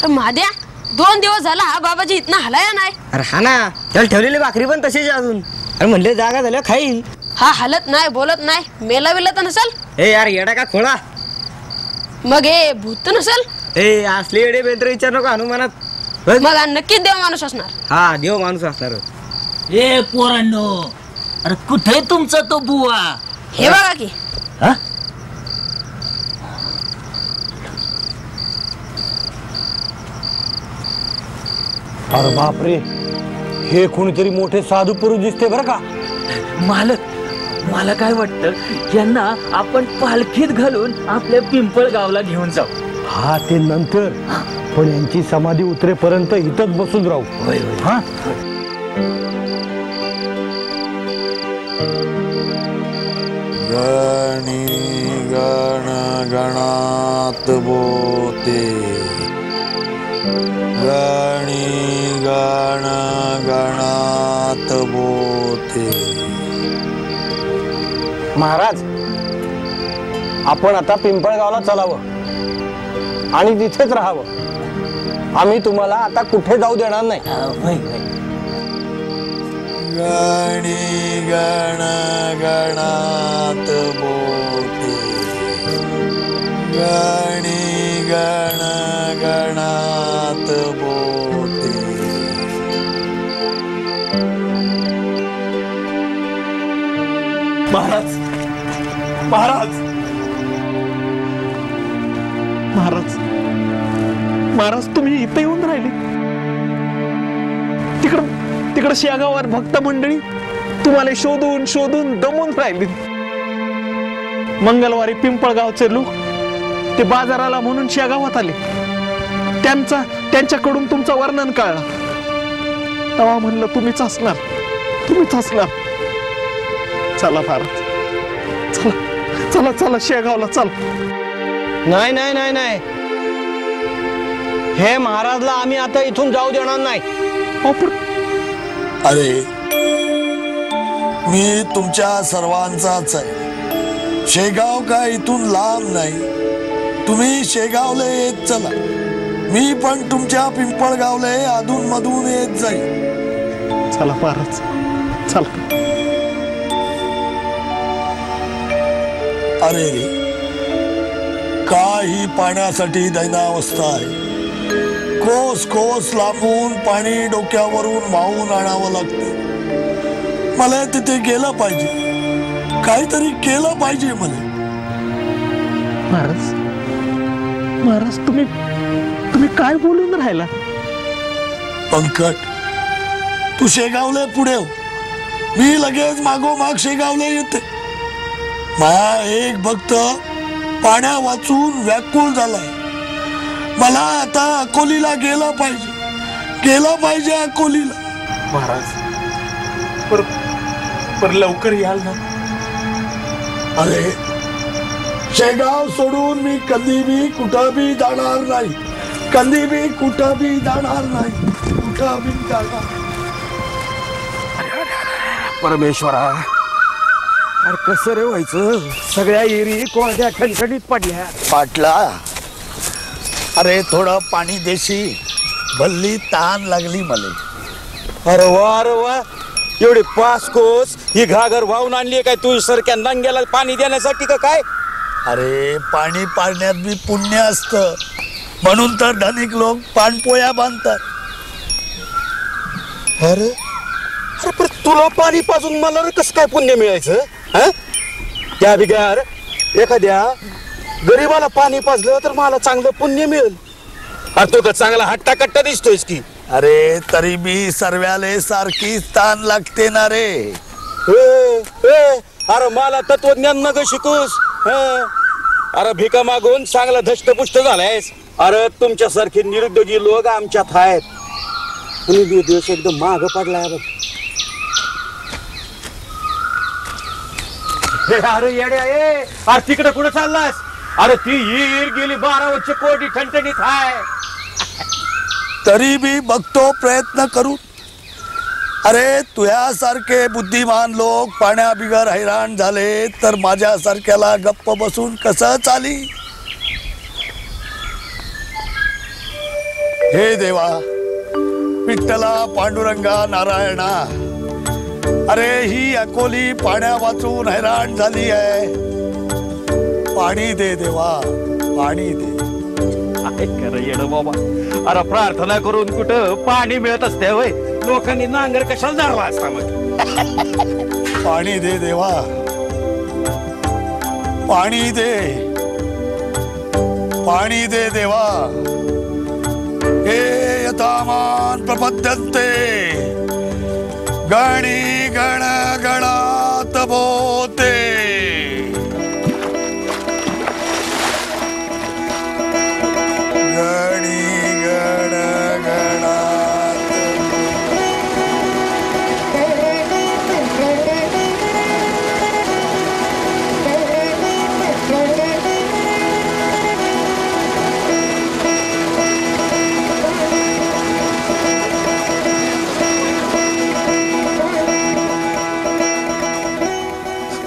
महाद्या 2 दिवस झाला हा बाबाजी इतना हलाया नाही. अरे हा ना, त्याला ठेवलेली भाकरी पण तशीच अजून. अरे म्हणले जागा झाल्या खाईल. हा हलत नाही, बोलत नाही, मेला विला तर नसल. ए यार येडा का खोळा. मग हे भूत नसल. ए असले येडे बेंद्र विचार नको हनुमानात. मग नक्कीच देव माणूस असणार. हा देव माणूस असणार. ए पोरांनो, अरे कुठे तुमचा तो बुवा? हे बघा की. हा? अरे बापरे, हे कोणीतरी मोठे साधू पुरुष दिसते बरं का. मालक, मला काय वाटतं यांना आपण पालखीत घालून आपल्या पिंपळगावला घेऊन जाऊ. हा ते नंतर, पण यांची समाधी उतरेपर्यंत इथंच बसून राहू. हा गणी गण गणात बोते, गणी गण गणात बोते. महाराज, आपण आता पिंपळगावला चलावं आणि तिथेच राहावं. आम्ही तुम्हाला आता कुठे जाऊ देणार नाही. गणी गण गणात बोते, गणी गण गणात बोते. महाराज, महाराज, महाराज, महाराज, तुम्ही इथे येऊन राहिले. तिकडं शेगावात भक्त मंडळी तुम्हाला शोधून शोधून दमून राहिली. मंगळवारी पिंपळगावचे लोक ते बाजाराला म्हणून शेगावात आले. त्यांच्याकडून तुमचं वर्णन कळलं. तेव्हा म्हणलं तुम्हीच असणार, तुम्हीच असणार. चला महाराज, चला चला चला शेगावला चला. नाही नाही नाही नाही, हे महाराजला आम्ही आता इथून जाऊ देणार नाही. अरे मी तुमच्या सर्वांचाच आहे. शेगाव काय इथून लांब नाही. तुम्ही शेगावला येत चला, मी पण तुमच्या पिंपळगावला अधून मधून येत जाईल. चला महाराज, चला. अरे काही पाण्यासाठी दैनावस्था आहे. कोस कोस लांबून पाणी डोक्यावरून वाहून आणावं लागतं. मला तिथे गेलं पाहिजे, काहीतरी केलं पाहिजे मला. महाराज, महाराज, तुम्ही काय बोलून राहिला? पंकज, तू शेगावले पुढे हो, मी लगेच मागोमाग शेगावले येते. माझा एक भक्त पाण्या वाचून व्याकुळ झालाय. मला आता अकोलीला गेलं पाहिजे अकोलीला. महाराज, पर लवकर याल ना. अरे शेगाव सोडून मी कधी बी कुठं बी जाणार नाही. परमेश्वरा, अरे कसं रे व्हायचं. सगळ्या एरी कोणत्या खणखणीत पडल्या. पाटला, अरे थोडं पाणी देशी, भल्ली ताण लागली मला. अरे वा, एवढी 5 कोस ही घागर वाहून आणली काय तू सारख्या नंग्याला पाणी देण्यासाठी का काय? अरे पाणी पाळण्यात बी पुण्य असतं, म्हणून तर धनिक लोक पाणपोया बांधतात. अरे पण तुला पाणी पाजून मला कसं काय पुण्य मिळायचं? त्या बिगार एखाद्या गरीबाला पाणी पाजलं तर मला चांगलं पुण्य मिळेल. अरे तू तर चांगला हट्टा कट्टा दिसतोयस की. अरे तरी बी सर्व्याले सारखी ताण लागते ना रे. अरे मला तत्वज्ञान नग शिकूस. अरे भिका मागून चांगला धष्टपुष्ट झालायस. अरे तुमच्यासारखे निरुद्योगी लोक आमच्यात आहेत. दिवस एकदम माग पडलाय बघ. अरे येड्या, अरे तिकडे कुठे चाललास? अरे ती हिर गेली 12 वर्ष कोटी ठणठणीत आहे. तरी बी बघतो प्रयत्न करू. अरे तुझ्यासारखे बुद्धिमान लोक पाण्याबिगर हैराण झाले तर माझ्यासारख्याला गप्प बसून कसं चाली? हे देवा, विठ्ठला पांडुरंगा नारायणा, अरे ही अकोली पाण्या वाचून हैराण झाली आहे. पाणी दे देवा, पाणी दे. काय खरं येणं बाबा. अरे प्रार्थना करून कुठं पाणी मिळत असते होय. लोकांनी नांगर कशाला झाला असता मग. पाणी दे देवा, पाणी दे, पाणी दे देवा. हे यथामान प्रपद्यन्ते गणी गण गणात बोते. गणी गण गणात.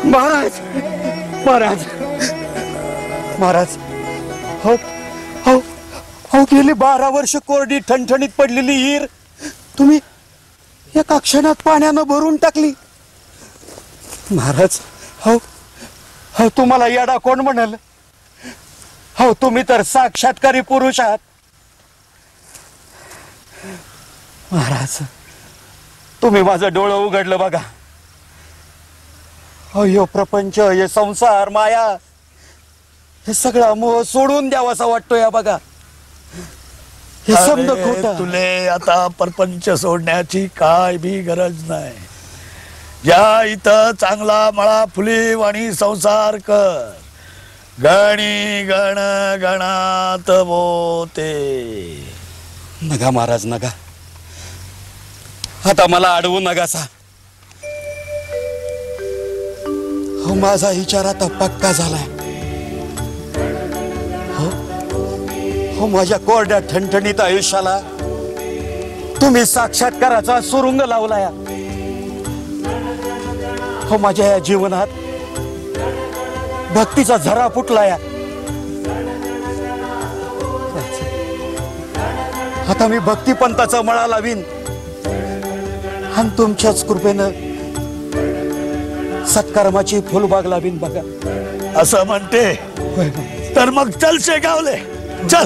महाराज, महाराज, महाराज, हो हो हो, गेली 12 वर्ष कोरडी ठणठणीत पडलेली हिर तुम्ही एका क्षणात पाण्यानं भरून टाकली. महाराज, हो हो, तुम्हाला येडा कोण म्हणाल? हो, तुम्ही तर साक्षात्कारी पुरुष आहात. महाराज, तुम्ही माझं डोळं उघडलं बघा. अयो प्रपंच, हे संसार, माया, हे सगळा मोह सोडून द्यावासा वाटतोय या बघा. हे समज खोटं. तुले आता परपंच सोडण्याची काय बी गरज नाही. या इथं चांगला मळा फुली आणि संसार कर. गणी गण गणात बोते. नगा महाराज, नगा. आता मला अडवू नगासा. हो, माझा विचार आता पक्का झालाय. हो हो, माझ्या कोरड्या ठणठणीत आयुष्याला तुम्ही साक्षात्काराचा सुरुंग लावलाय. हो, माझ्या या जीवनात भक्तीचा झरा फुटलाय. आता मी भक्तिपंथाचा मळा लावीन आणि तुमच्याच कृपेनं सत्कर्माची फुलबाग लावीन बघा. असं म्हणते तर मग चल शेगावले, चल.